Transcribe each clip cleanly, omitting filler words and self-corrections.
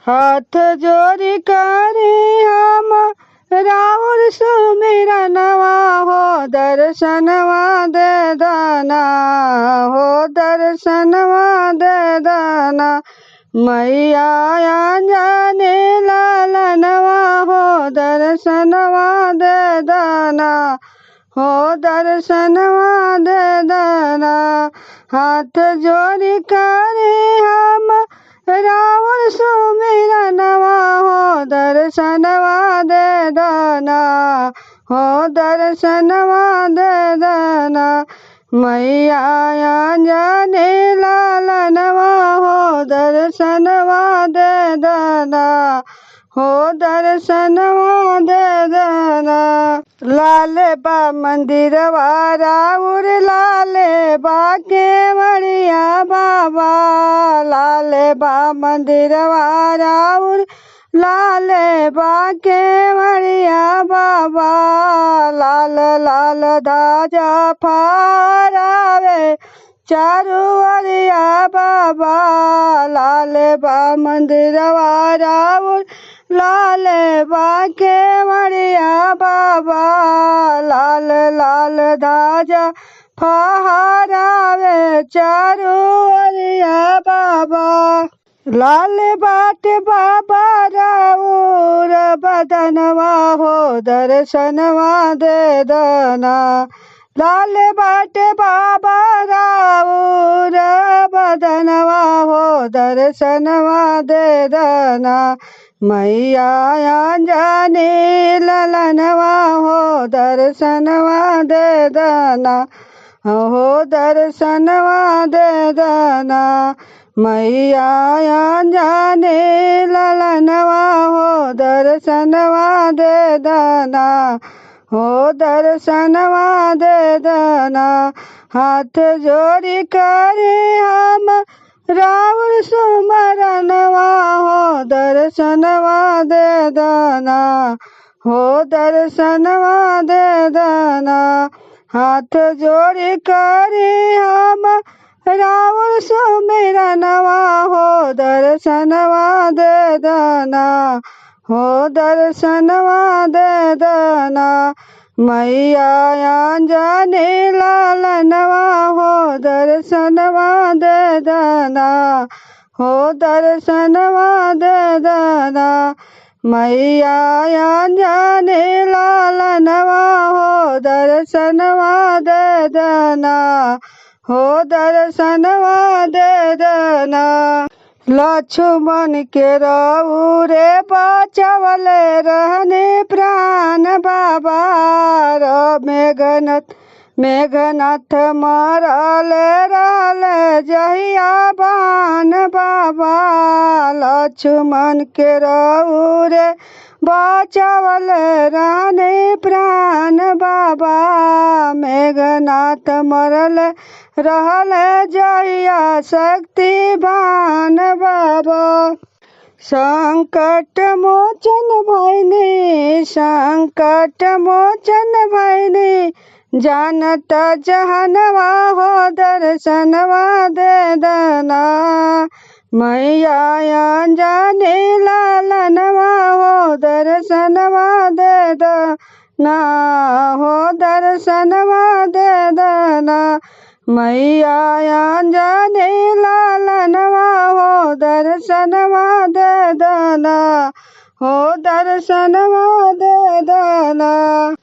हाथ जोड़ी करे हम राउर सुमिरनवा हो दर्शनवा दे दाना हो दर्शनवा दे दाना मैया जाने लालनवा हो दर्शनवा दे दाना हो दर्शनवा दे दाना हाथ जोड़ी करे हम रावण सुमिरनवा हो दर्शनवा दे दाना हो दर्शनवा दे दाना मैया जाने लालनवा हो दर्शनवा दे दाना हो दर्शनवा दे दाना लाले बा मंदिरवा राउर लाले बा केवड़िया बाबा लाले बा मंदिरवा राउर लाले बा केवड़िया बाबा लाल लाल धाजा फहरावे चारू ओरिया बाबा लाले बा मंदिरवा राउर लाले बा केवड़िया बाबा लाल लाल धाजा फहरावे चारू ओरिया बाबा लाल बाट बाबा राउर बदनवा हो दर्शनवा दे दाना लाल बाट बाबा राउर बदनवा हो दर्शनवा दे दाना मैया जाने ललनवा हो दर्शनवा दे दाना हो दर्शनवा दे दाना मैया जाने ललनवा हो दर्शनवा दे दाना हो दर्शनवा दे दाना हाथ जोड़ी करे हम रावण सुमरनवा हो दर्शनवा दे दाना हो दर्शनवा दे दाना हाथ जोड़ी करे हम रावण सुमिरनवा हो दर्शनवा दे दाना हो दर्शनवा दे दाना मैया जाने लालनवा हो दर्शनवा दे दाना हो दर्शनवा दे दाना मैया जाने लालनवा हो दर्शनवा दे दाना हो दर्शनवा दे दाना लक्ष्मण के रउरे बचवले रहने प्राण बाबा मेघनाथ मरल रहल जहिया बान बाबा लक्ष्मण के रउरे बचवल रहने प्राण बाबा मेघनाथ मरल रहल जहिया शक्तिवान बाबा संकट मोचन भैनी संकट मोचन भैनी जानत जहनवा हो दर्शनवा दे दाना मैया जाने लालनवा हो दर्शनवा दे दाना हो दर्शनवा दे दाना मैया जाने लालनवा हो दर्शनवा दे दाना हो दर्शनवा दे दाना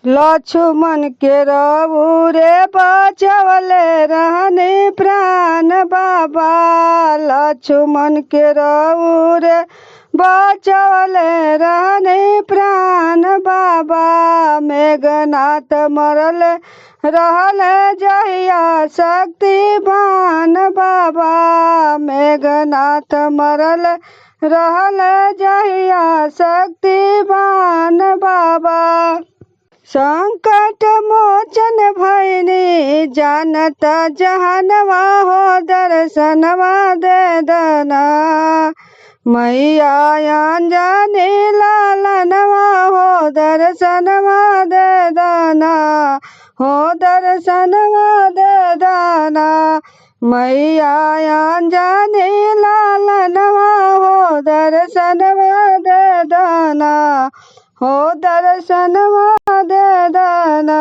लक्ष्मण के रउरे बचवले रहने प्राण बाबा लक्ष्मण के रउरे बचवले रहने प्राण बाबा मेघनाथ मरल रहल जहिया शक्तिवान बाबा मेघनाथ मरल रहल जहिया शक्तिवान बाबा संकट मोचन भैनी जानत जहनवा हो दर्शनवा दे दाना मैया जाने लालनवा हो दर्शनवा दे दाना हो दर्शनवा दे दाना मैया अंजनी लालनवा हो दर्शनवा दे दाना, हो दर्शनवा दे दाना।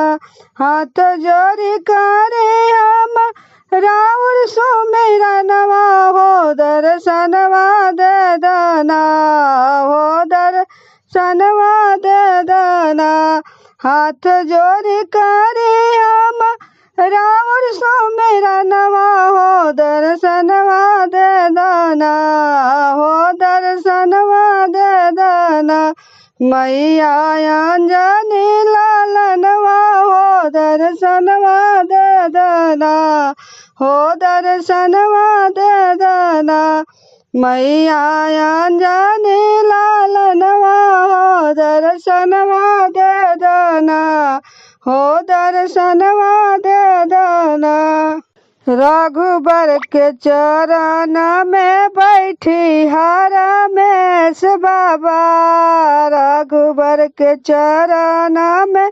हाथ जोड़ी करे हम राउर सुमिरनवा हो दर्शनवा दे दाना, हो दर्शनवा दे दाना। हाथ जोड़ी करे हम राउर सुमिरनवा हो दर्शनवा दे दाना, हो दर्शनवा दे दाना। मैया अंजनी लालनवा हो दर्शनवा दे दाना, हो दर्शनवा दे दाना। मैया अंजनी लालनवा हो दर्शनवा दे दाना, हो दर्शनवा दे दाना। रघुबर के चरण में बैठी हरा में बाबा, रघुबर के चरण में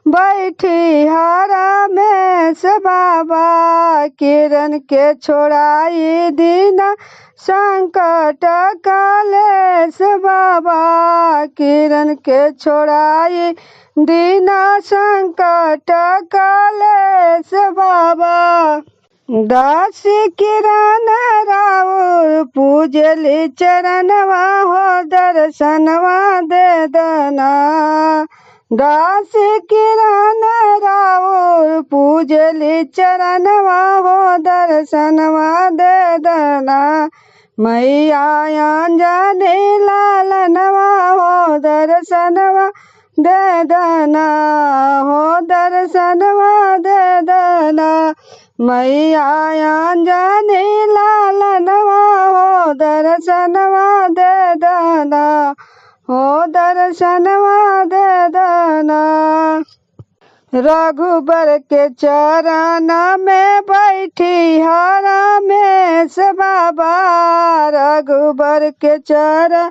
बैठी हरा में बाबा। किरण के छोड़ाई दीना संकट कालेश बाबा, किरण के छोड़ाई दीना संकट कालेश बाबा। दासी किरण राउर पूजली चरणवा हो दर्शनवा दे दाना, दासी किरण राउर पूजली चरणवा हो दर्शनवा दे दाना। मैया अंजनी लालनवा हो दर्शनवा दे दाना, हो दर्शनवा दे दाना। मैया अंजनी लालनवा हो दर्शनवा दे दाना, हो दर्शनवा दे दाना। रघुबर के चरण में बैठी हरा में बाबा, रघुबर के चरण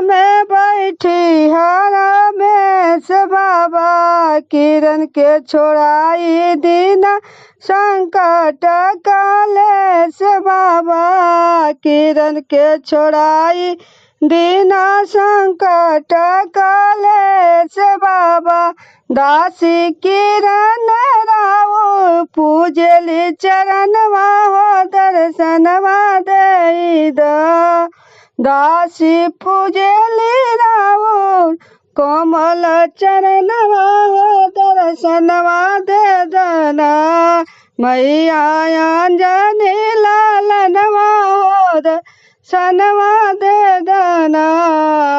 में बैठी हरा में बाबा। किरण के छोड़ाई दीना संकट कालेश बाबा, किरण के छोड़ाई दीना संकट कालेश बाबा। दासी किरण राउर पूजली चरणवा हो दर्शनवा दे दा, दासी पूजली राउर कोमल चरणवा हो दर्शनवा दे दाना। मैया अंजनी लालनवा हो दर्शनवा दे दाना,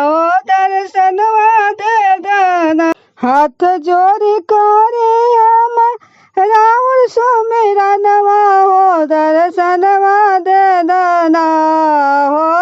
हो दर्शनवा दे दाना। हाथ जोड़ी करे हम राउर सुमिरनवा हो दर्शनवा दे दाना, हो